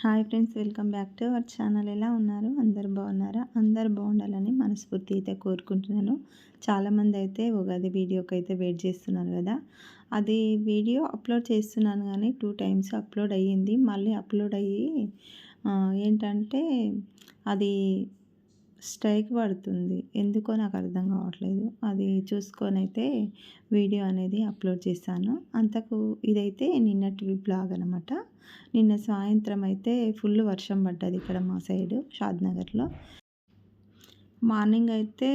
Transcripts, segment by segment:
Hi friends, welcome back to our channel. ఎలా ఉన్నారు? అందరు బాగున్నారా? అందరు బాగుండాలని మనస్ఫూర్తి అయితే కోరుకుంటున్నాను. చాలామంది అయితే ఉగాది వీడియోకి అయితే వెయిట్ చేస్తున్నారు కదా. అది వీడియో అప్లోడ్ చేస్తున్నాను కానీ 2 టైమ్స్ అప్లోడ్ అయ్యింది. మళ్ళీ అప్లోడ్ అయ్యి ఏంటంటే అది స్ట్రైక్ పడుతుంది. ఎందుకో నాకు అర్థం కావట్లేదు. అది చూసుకొని అయితే వీడియో అనేది అప్లోడ్ చేశాను. అంతకు ఇదైతే నిన్నటి బ్లాగ్ అనమాట. నిన్న సాయంత్రం అయితే ఫుల్ వర్షం పడ్డది ఇక్కడ మా సైడు షాద్నగర్లో. మార్నింగ్ అయితే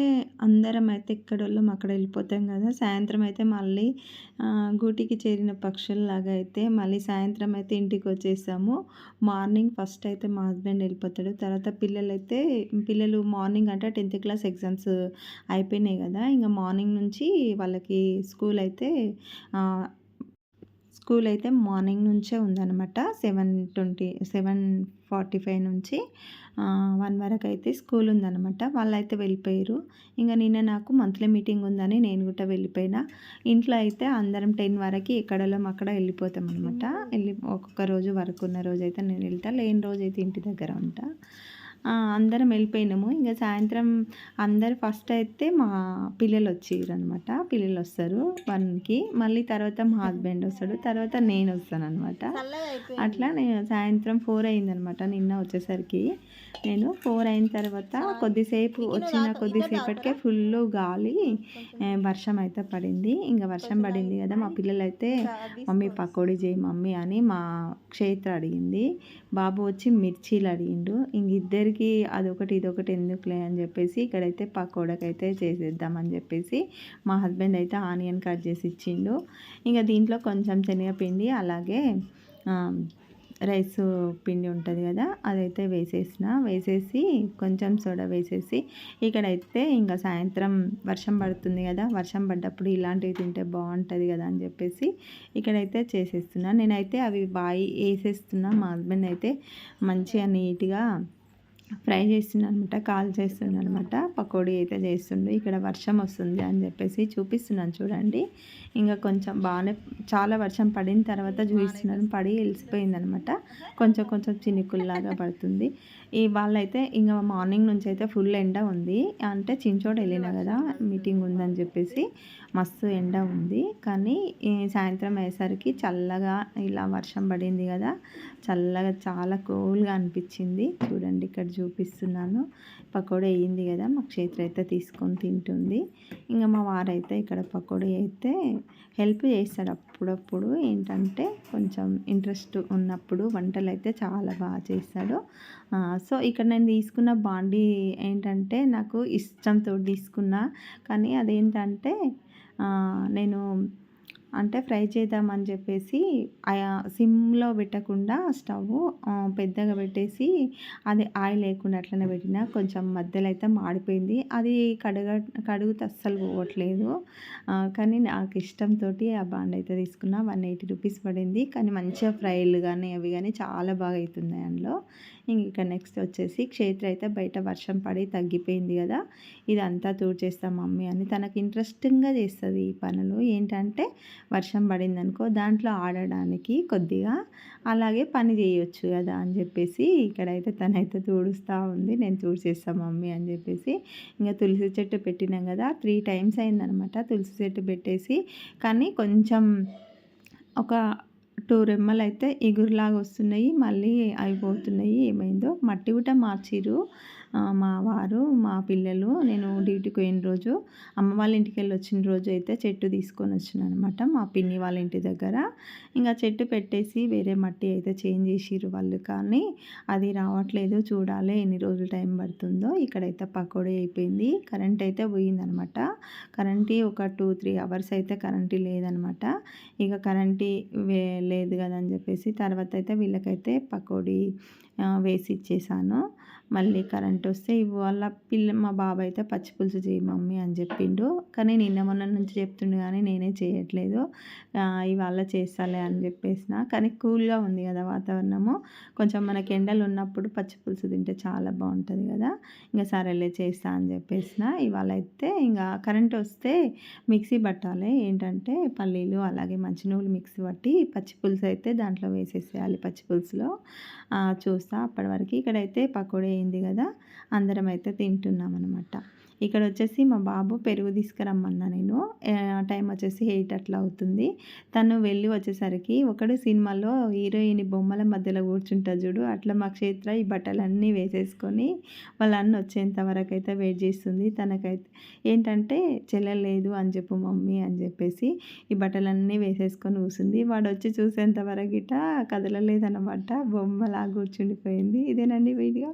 అందరం అయితే ఎక్కడోళ్ళం అక్కడ వెళ్ళిపోతాం కదా. సాయంత్రం అయితే మళ్ళీ గూటికి చేరిన పక్షుల్లాగా అయితే మళ్ళీ సాయంత్రం అయితే ఇంటికి వచ్చేసాము. మార్నింగ్ ఫస్ట్ అయితే మా హస్బెండ్ వెళ్ళిపోతాడు. తర్వాత పిల్లలు మార్నింగ్ అంటే 10th క్లాస్ ఎగ్జామ్స్ అయిపోయినాయి కదా. ఇంకా మార్నింగ్ నుంచి వాళ్ళకి స్కూల్ అయితే మార్నింగ్ నుంచే ఉందన్నమాట. 7:45 నుంచి 1 వరకు అయితే స్కూల్ ఉందన్నమాట. వాళ్ళైతే వెళ్ళిపోయారు. ఇంకా నిన్న నాకు మంత్లీ మీటింగ్ ఉందని నేను కూడా వెళ్ళిపోయినా. ఇంట్లో అయితే అందరం 10 వరకు ఎక్కడోళ్ళం అక్కడ వెళ్ళిపోతాం అనమాట. ఒక్కొక్క రోజు వరకు ఉన్న రోజు అయితే నేను వెళ్తా, లేని రోజు అయితే ఇంటి దగ్గర ఉంటా. అందరం వెళ్ళిపోయినాము. ఇంకా సాయంత్రం అందరు ఫస్ట్ అయితే మా పిల్లలు వచ్చిరనమాట. పిల్లలు వస్తారు 1కి, మళ్ళీ తర్వాత మా హస్బెండ్ వస్తాడు, తర్వాత నేను వస్తానమాట. అట్లా నేను సాయంత్రం 4 అయిందనమాట నిన్న వచ్చేసరికి. నేను 4 అయిన తర్వాత కొద్దిసేపటికే ఫుల్ గాలి వర్షం అయితే పడింది. ఇంకా వర్షం పడింది కదా, మా పిల్లలు అయితే మమ్మీ పకోడీ చేయి మమ్మీ అని మా క్షేత్ర అడిగింది. బాబు వచ్చి మిర్చీలు అడిగిండు. ఇంక ఇద్దరికి అదొకటి ఇదొకటి ఎందుకులే అని చెప్పేసి ఇక్కడైతే పకోడాకైతే చేసేద్దామని చెప్పేసి మా హస్బెండ్ అయితే ఆనియన్ కట్ చేసి ఇచ్చిండు. ఇంకా దీంట్లో కొంచెం శనగపిండి అలాగే రైస్ పిండి ఉంటుంది కదా, అదైతే వేసేసి కొంచెం సోడా వేసేసి ఇక్కడైతే ఇంకా సాయంత్రం వర్షం పడుతుంది కదా, వర్షం పడ్డప్పుడు ఇలాంటివి తింటే బాగుంటుంది కదా అని చెప్పేసి ఇక్కడైతే చేసేస్తున్నా. నేనైతే అవి బాగా వేసేస్తున్నా. మా హస్బెండ్ అయితే మంచిగా నీట్గా ఫ్రై చేస్తున్నాను అనమాట, కాల్ చేస్తున్నాను అనమాట. పకోడీ అయితే చేస్తుండు. ఇక్కడ వర్షం వస్తుంది అని చెప్పేసి చూపిస్తున్నాను చూడండి. ఇంకా కొంచెం బాగానే చాలా వర్షం పడిన తర్వాత చూపిస్తున్నాను. పడి వెలిసిపోయిందనమాట. కొంచెం కొంచెం చినుకుల్లాగా పడుతుంది. వాళ్ళైతే ఇంకా మార్నింగ్ నుంచి అయితే ఫుల్ ఎండ ఉంది. అంటే చించోడు వెళ్ళినా కదా, మీటింగ్ ఉందని చెప్పేసి మస్తు ఎండ ఉంది. కానీ సాయంత్రం అయ్యేసరికి చల్లగా ఇలా వర్షం పడింది కదా, చల్లగా చాలా కూల్గా అనిపించింది. చూడండి ఇక్కడ చూపిస్తున్నాను. పకోడీ వేయింది కదా, మా క్షేత్ర అయితే తీసుకొని తింటుంది. ఇంకా మా వారైతే ఇక్కడ పకోడీ అయితే హెల్ప్ చేస్తాడు అప్పుడప్పుడు. ఏంటంటే కొంచెం ఇంట్రెస్ట్ ఉన్నప్పుడు వంటలు అయితే చాలా బాగా చేస్తాడు. సో ఇక్కడ నేను తీసుకున్న బాండీ ఏంటంటే నాకు ఇష్టంతో తీసుకున్నా. కానీ అదేంటంటే నేను అంటే ఫ్రై చేద్దామని చెప్పేసి సిమ్లో పెట్టకుండా స్టవ్ పెద్దగా పెట్టేసి అది ఆయిల్ లేకుండా అట్లనే పెట్టిన. కొంచెం మధ్యలో అయితే మాడిపోయింది. అది కడుగుతే అస్సలు పోవట్లేదు. కానీ నాకు ఇష్టంతో ఆ బాండ్ అయితే తీసుకున్నా. 180 రూపీస్ పడింది. కానీ మంచిగా ఫ్రైలు కానీ అవి కానీ చాలా బాగా అవుతున్నాయి అందులో. ఇంకా నెక్స్ట్ వచ్చేసి క్షేత్ర అయితే బయట వర్షం పడి తగ్గిపోయింది కదా, ఇదంతా తూడ్చేస్తాం మమ్మీ అని. తనకు ఇంట్రెస్టింగ్గా చేస్తుంది ఈ పనులు. ఏంటంటే వర్షం పడిందనుకో దాంట్లో ఆడడానికి కొద్దిగా, అలాగే పని చేయొచ్చు కదా అని చెప్పేసి ఇక్కడైతే తనైతే తూడుస్తూ ఉంది. నేను తూడ్చేస్తాను మమ్మీ అని చెప్పేసి. ఇంకా తులసి చెట్టు పెట్టినాం కదా, 3 టైమ్స్ అయిందనమాట తులసి చెట్టు పెట్టేసి. కానీ కొంచెం ఒక 2 రెమ్మలు అయితే ఎగురులాగా వస్తున్నాయి, మళ్ళీ అయిపోతున్నాయి. ఏమైందో మట్టి కూడా మార్చిరు మా వారు మా పిల్లలు. నేను డ్యూటీకి పోయిన రోజు అమ్మ వాళ్ళ ఇంటికి వెళ్ళి వచ్చిన రోజు అయితే చెట్టు తీసుకొని వచ్చినాను అనమాట మా పిన్ని వాళ్ళ ఇంటి దగ్గర. ఇంకా చెట్టు పెట్టేసి వేరే మట్టి అయితే చేంజ్ చేసిరు వాళ్ళు. కానీ అది రావట్లేదు, చూడాలి ఎన్ని రోజులు టైం పడుతుందో. ఇక్కడైతే పకోడీ అయిపోయింది. కరెంట్ అయితే పోయిందనమాట. కరెంటు ఒక 2-3 అవర్స్ అయితే కరెంటు లేదనమాట. ఇక కరెంటు లేదు కదా అని చెప్పేసి తర్వాత అయితే వీళ్ళకైతే పకోడీ వేసి ఇచ్చేసాను. మళ్ళీ కరెంటు వస్తే ఇవాళ మా బాబు అయితే పచ్చి పులుసు చేయి మమ్మీ అని చెప్పిండు. కానీ నిన్న మొన్న నుంచి చెప్తుండు కానీ నేనే చేయట్లేదు. ఇవాళ చేస్తాలే అని చెప్పేసిన. కానీ కూల్‌గా ఉంది కదా వాతావరణము. కొంచెం మనకి ఎండలు ఉన్నప్పుడు పచ్చి పులుసు తింటే చాలా బాగుంటుంది కదా. ఇంక సరేలే చేస్తా అని చెప్పేసిన. ఇవాళ అయితే ఇంకా కరెంట్ వస్తే మిక్సీ పట్టాలి. ఏంటంటే పల్లీలు అలాగే మంచినూనె మిక్సీ పట్టి పచ్చి పులుసు అయితే దాంట్లో వేసేసేయాలి. పచ్చి పులుసులో చూస్తా అప్పటి వరకు. ఇక్కడైతే పకోడీ అయింది కదా, అందరం అయితే తింటున్నాం అనమాట. ఇక్కడ వచ్చేసి మా బాబు పెరుగు తీసుకురమ్మన్నా నేను. టైం వచ్చేసి 8 అట్లా అవుతుంది. తను వెళ్ళి వచ్చేసరికి ఒకడు సినిమాలో హీరోయిన్ బొమ్మల మధ్యలో కూర్చుంటుంది చూడు, అట్లా మా క్షేత్ర ఈ బట్టలన్నీ వేసేసుకొని వాళ్ళ అన్న వచ్చేంత వరకు అయితే వెయిట్ చేస్తుంది. తనకైతే ఏంటంటే చెల్లెలేదు అని చెప్పు మమ్మీ అని చెప్పేసి ఈ బట్టలన్నీ వేసేసుకొని కూర్చుంది. వాడు వచ్చి చూసేంత వరకు గిట కదలలేదన్నమాట, బొమ్మలా కూర్చుండిపోయింది. ఇదేనండి వీడియో.